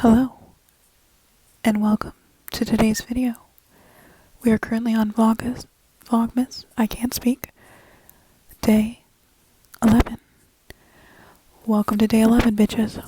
Hello, and welcome to today's video. We are currently on vlogmas, I can't speak, day 11. Welcome to day 11, bitches.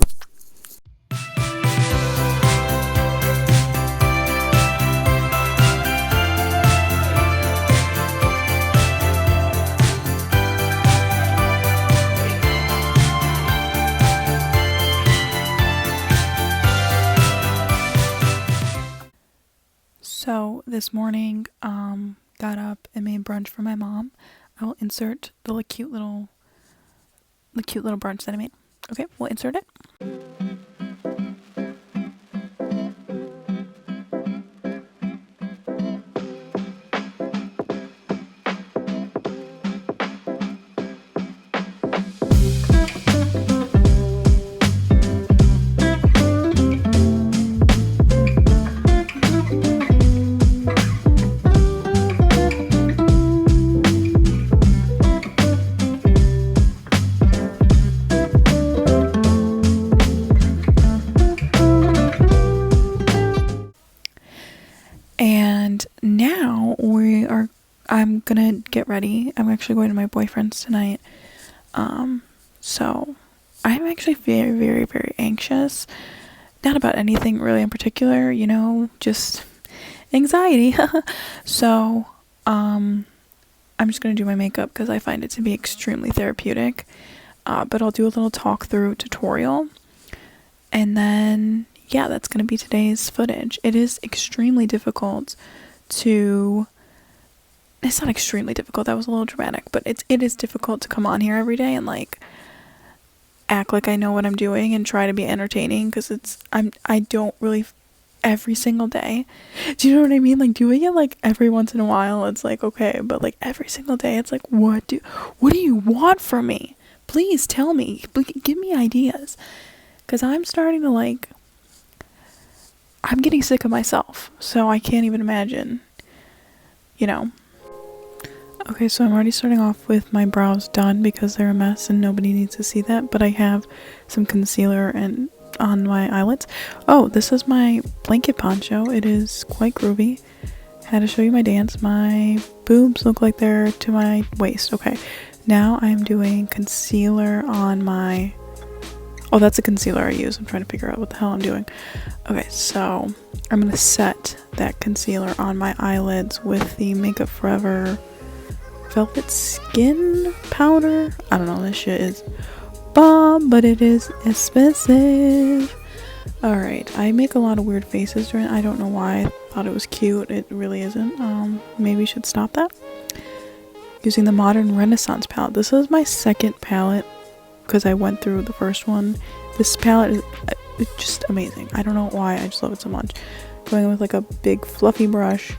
So this morning, got up and made brunch for my mom. I will insert the cute little brunch that I made. Okay, we'll insert it. And now I'm gonna get ready. I'm actually going to my boyfriend's tonight. So I'm actually very, very, very anxious. Not about anything really in particular, just anxiety. So, I'm just gonna do my makeup because I find it to be extremely therapeutic. But I'll do a little talk through tutorial. And then yeah, that's going to be today's footage. It is extremely difficult to... It's not extremely difficult, that was a little dramatic, but it is difficult to come on here every day and act like I know what I'm doing and try to be entertaining, because I don't really every single day. Do you know what I mean? Doing it every once in a while, it's okay, but every single day it's what do you want from me? Please tell me. Give me ideas. Because I'm starting to I'm getting sick of myself, so I can't even imagine, Okay, so I'm already starting off with my brows done because they're a mess and nobody needs to see that, but I have some concealer and on my eyelids. Oh, this is my blanket poncho. It is quite groovy. Had to show you my dance. My boobs look like they're to my waist. Okay, now I'm doing concealer on my... Oh, that's a concealer I use. I'm trying to figure out what the hell I'm doing. Okay, so I'm going to set that concealer on my eyelids with the Makeup Forever Velvet Skin Powder. I don't know, this shit is bomb, but it is expensive. Alright, I make a lot of weird faces during... I don't know why I thought it was cute. It really isn't. Maybe you should stop that. Using the Modern Renaissance palette. This is my second palette, because I went through the first one. This palette is just amazing. I don't know why, I just love it so much. Going with a big fluffy brush.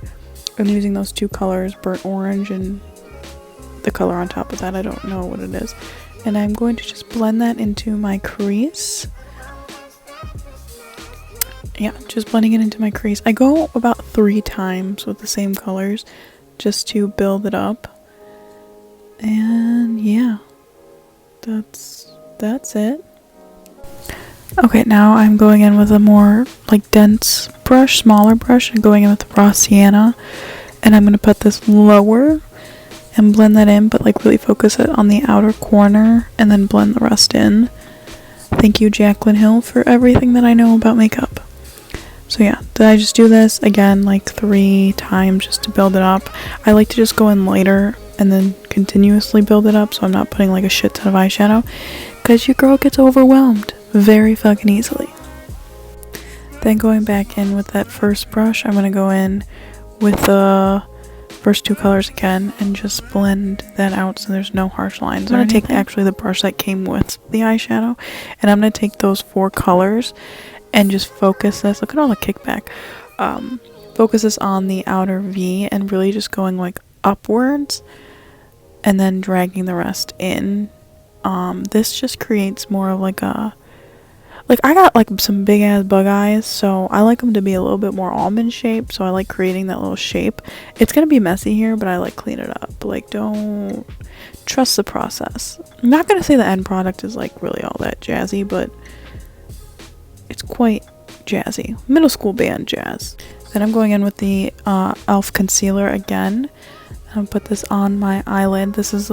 I'm using those two colors, burnt orange and the color on top of that. I don't know what it is. And I'm going to just blend that into my crease. Yeah, just blending it into my crease. I go about 3 times with the same colors just to build it up. And yeah. That's it. Okay, now I'm going in with a more dense brush, smaller brush. I'm going in with the raw sienna, and I'm going to put this lower and blend that in, but really focus it on the outer corner and then blend the rest in. Thank you, Jaclyn Hill, for everything that I know about makeup. So yeah, did I just do this again 3 times just to build it up? I like to just go in lighter and then continuously build it up, so I'm not putting a shit ton of eyeshadow, because your girl gets overwhelmed very fucking easily. Then going back in with that first brush, I'm going to go in with the first 2 colors again and just blend that out so there's no harsh lines. I'm going to take actually the brush that came with the eyeshadow, and I'm going to take those 4 colors and just focus this. Look at all the kickback. Focus this on the outer V and really just going upwards and then dragging the rest in. This just creates more of a... I got some big ass bug eyes, so I like them to be a little bit more almond shaped, so I like creating that little shape. It's gonna be messy here, but I clean it up. Don't... Trust the process. I'm not gonna say the end product is really all that jazzy, but it's quite jazzy. Middle school band jazz. Then I'm going in with the e.l.f. concealer again. I'll put this on my eyelid. This is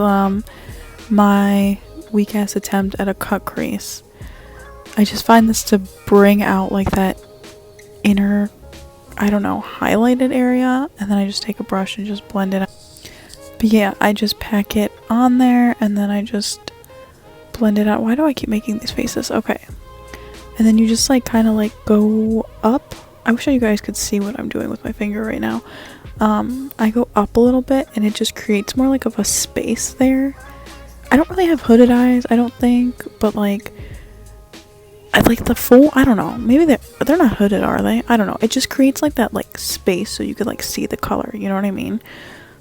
my weak ass attempt at a cut crease. I just find this to bring out like that inner, I don't know, highlighted area, and then I just take a brush and just blend it out. But yeah, I just pack it on there and then I just blend it out. Why do I keep making these faces? Okay. And then you just like kind of like go up. I wish you guys could see what I'm doing with my finger right now. I go up a little bit and it just creates more like of a space there. I don't really have hooded eyes, I don't think, but like I like the full, I don't know, maybe they're not hooded, are they? I don't know. It just creates like that like space so you could like see the color, you know what I mean?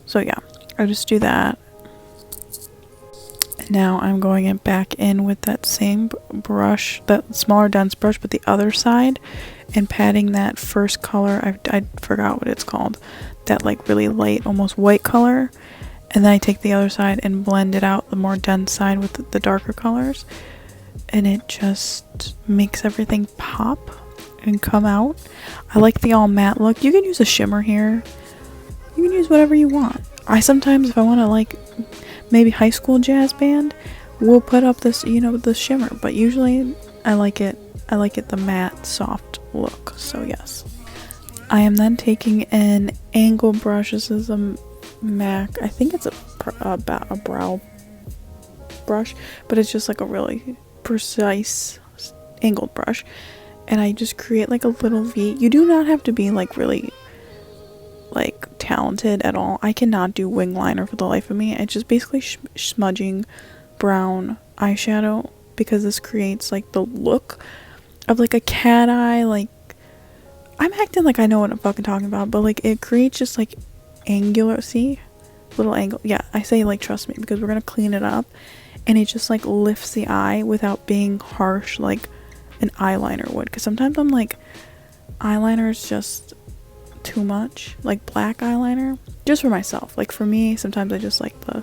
So yeah, I just do that. And now I'm going back in with that same brush, that smaller dense brush, but the other side, and patting that first color. I forgot what it's called, that like really light, almost white color. And then I take the other side and blend it out, the more dense side with the darker colors. And it just makes everything pop and come out. I like the all matte look. You can use a shimmer here. You can use whatever you want. I sometimes, if I want to like maybe high school jazz band, we'll put up this, you know, the shimmer. But usually I like it the matte soft look. So yes. I am then taking an angle brush. This is a MAC. I think it's a brow brush, but it's just like a really precise angled brush, and I just create like a little V. You do not have to be like really like talented at all. I cannot do wing liner for the life of me. It's just basically smudging brown eyeshadow, because this creates like the look of like a cat eye. Like, I'm acting like I know what I'm fucking talking about, but like it creates just like angular, see, little angle. Yeah, I say like trust me, because we're gonna clean it up, and it just like lifts the eye without being harsh like an eyeliner would. Because sometimes I'm like, eyeliner is just too much, like black eyeliner, just for myself. Like for me, sometimes I just like the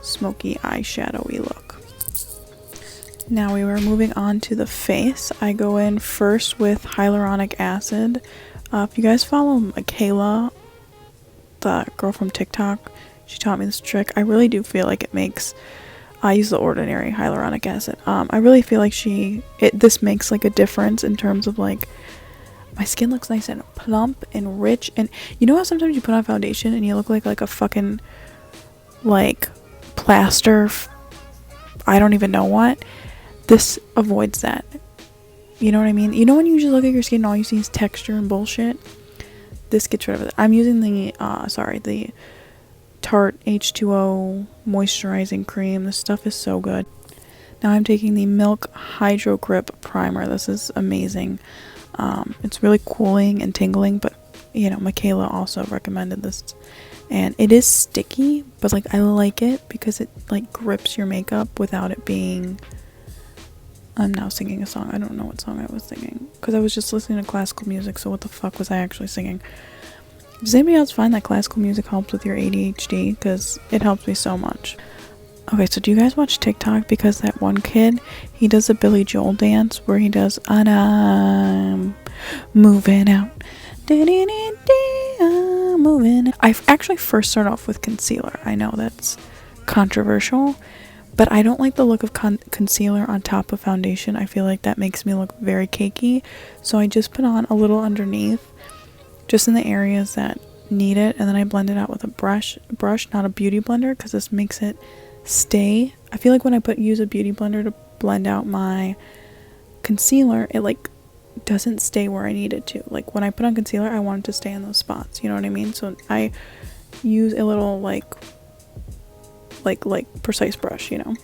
smoky eyeshadowy look. Now we were moving on to the face. I go in first with hyaluronic acid. If you guys follow Michaela, the girl from TikTok, she taught me this trick. I really do feel like it makes, I use the Ordinary hyaluronic acid. I really feel like this makes like a difference in terms of like, my skin looks nice and plump and rich. And you know how sometimes you put on foundation and you look like a fucking like plaster, I don't even know what. This avoids that. You know what I mean? You know when you just look at your skin and all you see is texture and bullshit? This gets rid of it. I'm using the Tarte H2O moisturizing cream. This stuff is so good. Now I'm taking the Milk Hydro Grip Primer. This is amazing. It's really cooling and tingling, but you know, Michaela also recommended this, and it is sticky, but like I like it because it like grips your makeup without it being, I'm now singing a song. I don't know what song I was singing because I was just listening to classical music, so what the fuck was I actually singing? Does anybody else find that classical music helps with your ADHD? Because it helps me so much. Okay, so do you guys watch TikTok? Because that one kid, he does a Billy Joel dance where he does, and I'm moving out. I'm moving out. I actually first started off with concealer. I know that's controversial, but I don't like the look of concealer on top of foundation. I feel like that makes me look very cakey. So I just put on a little underneath, just in the areas that need it, and then I blend it out with a brush, not a beauty blender, because this makes it stay. I feel like when I use a beauty blender to blend out my concealer, it like doesn't stay where I need it to. Like when I put on concealer, I want it to stay in those spots, you know what I mean? So I use a little like precise brush, you know.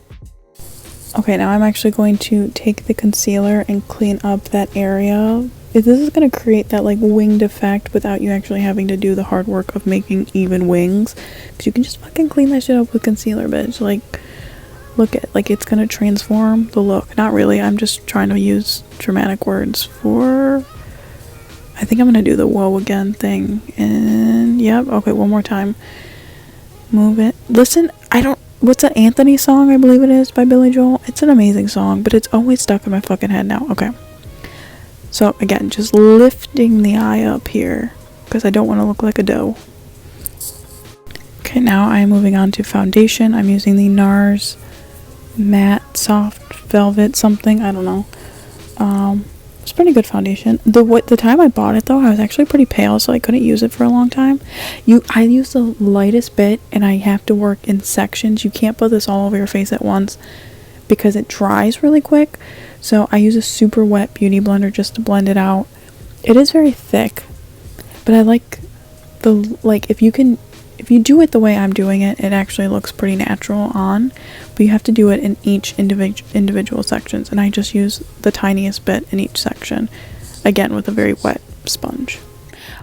Okay, now I'm actually going to take the concealer and clean up that area. This is going to create that like winged effect without you actually having to do the hard work of making even wings, because you can just fucking clean that shit up with concealer, bitch. Like, look at, like, it's going to transform the look. Not really, I'm just trying to use dramatic words for, I think I'm going to do the whoa again thing. And yep, okay, one more time. Move it. Listen, what's that Anthony song, I believe it is, by Billy Joel? It's an amazing song, but it's always stuck in my fucking head now. Okay. So again, just lifting the eye up here because I don't want to look like a doe. Okay, now I'm moving on to foundation. I'm using the NARS Matte Soft Velvet something. I don't know. It's pretty good foundation. The time I bought it though, I was actually pretty pale, so I couldn't use it for a long time. I use the lightest bit, and I have to work in sections. You can't put this all over your face at once because it dries really quick. So I use a super wet beauty blender just to blend it out. It is very thick, but I like if you do it the way I'm doing it, it actually looks pretty natural on, but you have to do it in each individual sections, and I just use the tiniest bit in each section, again with a very wet sponge.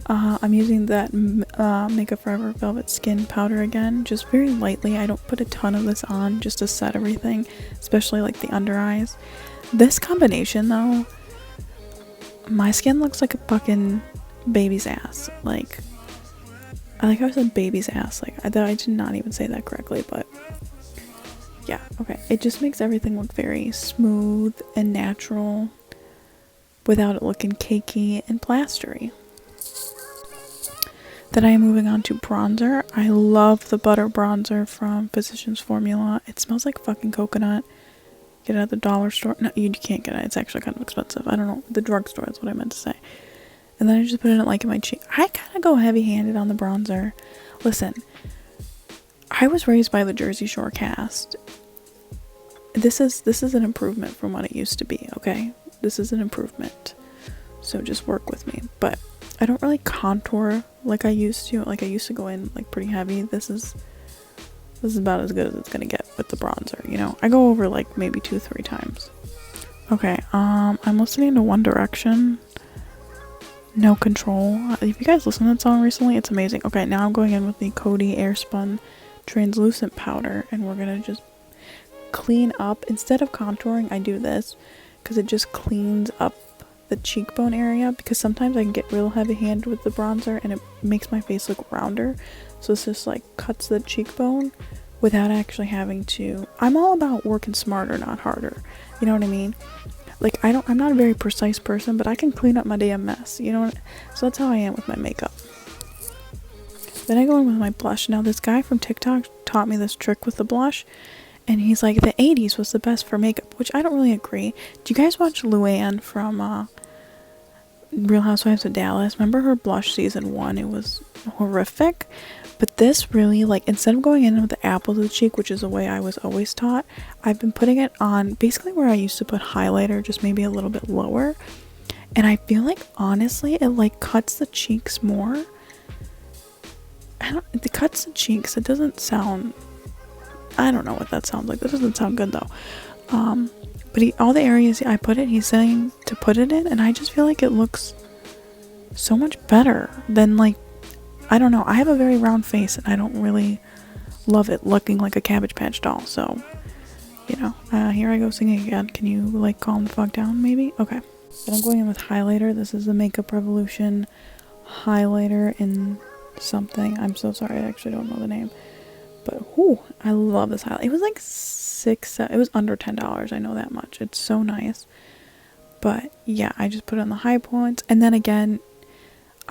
I'm using that Makeup Forever Velvet Skin Powder again, just very lightly. I don't put a ton of this on just to set everything, especially like the under eyes. This combination though, my skin looks like a fucking baby's ass. I like how I said baby's ass. I did not even say that correctly, but yeah, okay. It just makes everything look very smooth and natural without it looking cakey and plastery. Then I am moving on to bronzer. I love the butter bronzer from Physicians Formula. It smells like fucking coconut. Get it at the dollar store. No, you can't get it. It's actually kind of expensive. I don't know. The drugstore is what I meant to say. And then I just put it in my cheek. I kind of go heavy-handed on the bronzer. Listen, I was raised by the Jersey Shore cast. This is an improvement from what it used to be, okay? This is an improvement. So just work with me. But I don't really contour like I used to. I used to go in pretty heavy. This is about as good as it's gonna get with the bronzer, you know? I go over maybe 2-3 times. Okay, I'm listening to One Direction. No Control. If you guys listened to that song recently, it's amazing. Okay, now I'm going in with the Coty Airspun Translucent Powder, and we're gonna just clean up. Instead of contouring, I do this because it just cleans up the cheekbone area, because sometimes I can get real heavy-handed with the bronzer and it makes my face look rounder. So it's just cuts the cheekbone without actually having to. I'm all about working smarter, not harder. You know what I mean? I'm not a very precise person, but I can clean up my damn mess, you know? So that's how I am with my makeup. Then I go in with my blush. Now, this guy from TikTok taught me this trick with the blush, and he's like, the 80s was the best for makeup, which I don't really agree. Do you guys watch Luann from Real Housewives of Dallas? Remember her blush season 1? It was horrific. But this really, instead of going in with the apple of the cheek, which is the way I was always taught, I've been putting it on basically where I used to put highlighter, just maybe a little bit lower. And I feel honestly, it cuts the cheeks more. It cuts the cheeks. It doesn't sound, I don't know what that sounds like. That doesn't sound good though. But all the areas I put it, he's saying to put it in, and I just feel like it looks so much better than I don't know. I have a very round face, and I don't really love it looking like a Cabbage Patch doll. So, you know, here I go singing again. Can you calm the fuck down, maybe? Okay. Then I'm going in with highlighter. This is the Makeup Revolution highlighter in something. I'm so sorry. I actually don't know the name. But, whoo, I love this highlight. It was it was under $10. I know that much. It's so nice. But, yeah, I just put it on the high points. And then again,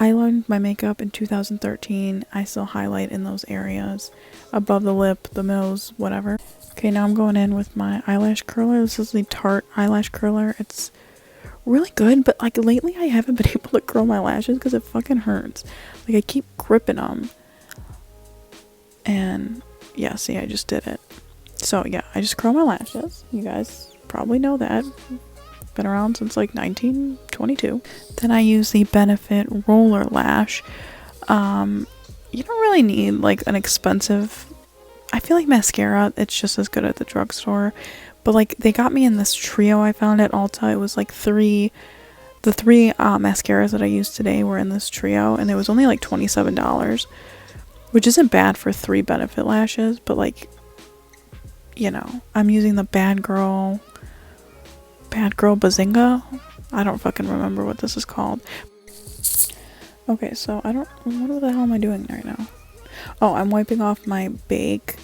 I learned my makeup in 2013. I still highlight in those areas above the lip, the nose, whatever. Okay, now I'm going in with my eyelash curler. This is the Tarte eyelash curler. It's really good, but lately I haven't been able to curl my lashes because it fucking hurts. I keep gripping them. And yeah, see, I just did it. So yeah, I just curl my lashes. You guys probably know that. Been around since 1922. Then I use the Benefit Roller Lash. You don't really need an expensive, I feel like mascara, it's just as good at the drugstore, but they got me in this trio I found at Ulta. It was the three mascaras that I used today were in this trio, and it was only $27, which isn't bad for 3 Benefit lashes, but you know, I'm using the Bad Girl Bazinga. I don't fucking remember what this is called. Okay, so what the hell am I doing right now? Oh, I'm wiping off my bake.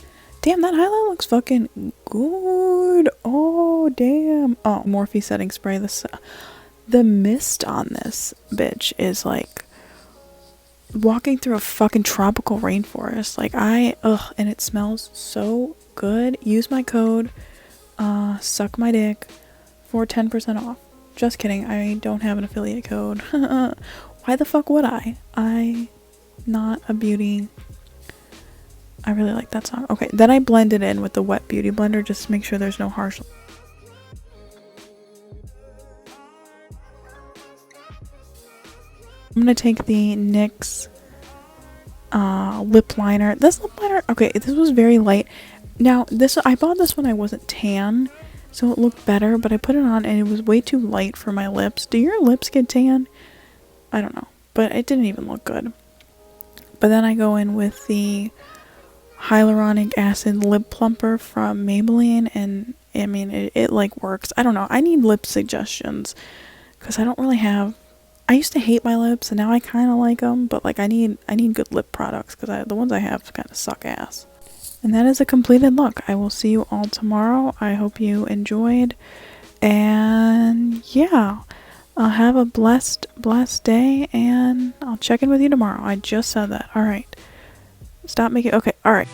Damn, that highlight looks fucking good. Oh, damn. Oh, Morphe setting spray. The mist on this bitch is like walking through a fucking tropical rainforest. Like and it smells so good. Use my code, suck my dick for 10% off. Just kidding, I don't have an affiliate code. Why the fuck would I? Not a beauty. I really like that song. Okay, then I blend it in with the wet beauty blender just to make sure there's no harsh. I'm gonna take the NYX lip liner. This lip liner, okay, this was very light. Now, I bought this when I wasn't tan, so it looked better, but I put it on and it was way too light for my lips. Do your lips get tan? I don't know, but it didn't even look good. But then I go in with the hyaluronic acid lip plumper from Maybelline, and I mean, it like works. I don't know, I need lip suggestions, because I don't really have. I used to hate my lips, and now I kind of like them, but like I need good lip products, because the ones I have kind of suck ass. And that is a completed look. I will see you all tomorrow. I hope you enjoyed, and yeah, have a blessed day, and I'll check in with you tomorrow. I just said that. All right, stop making. Okay, all right.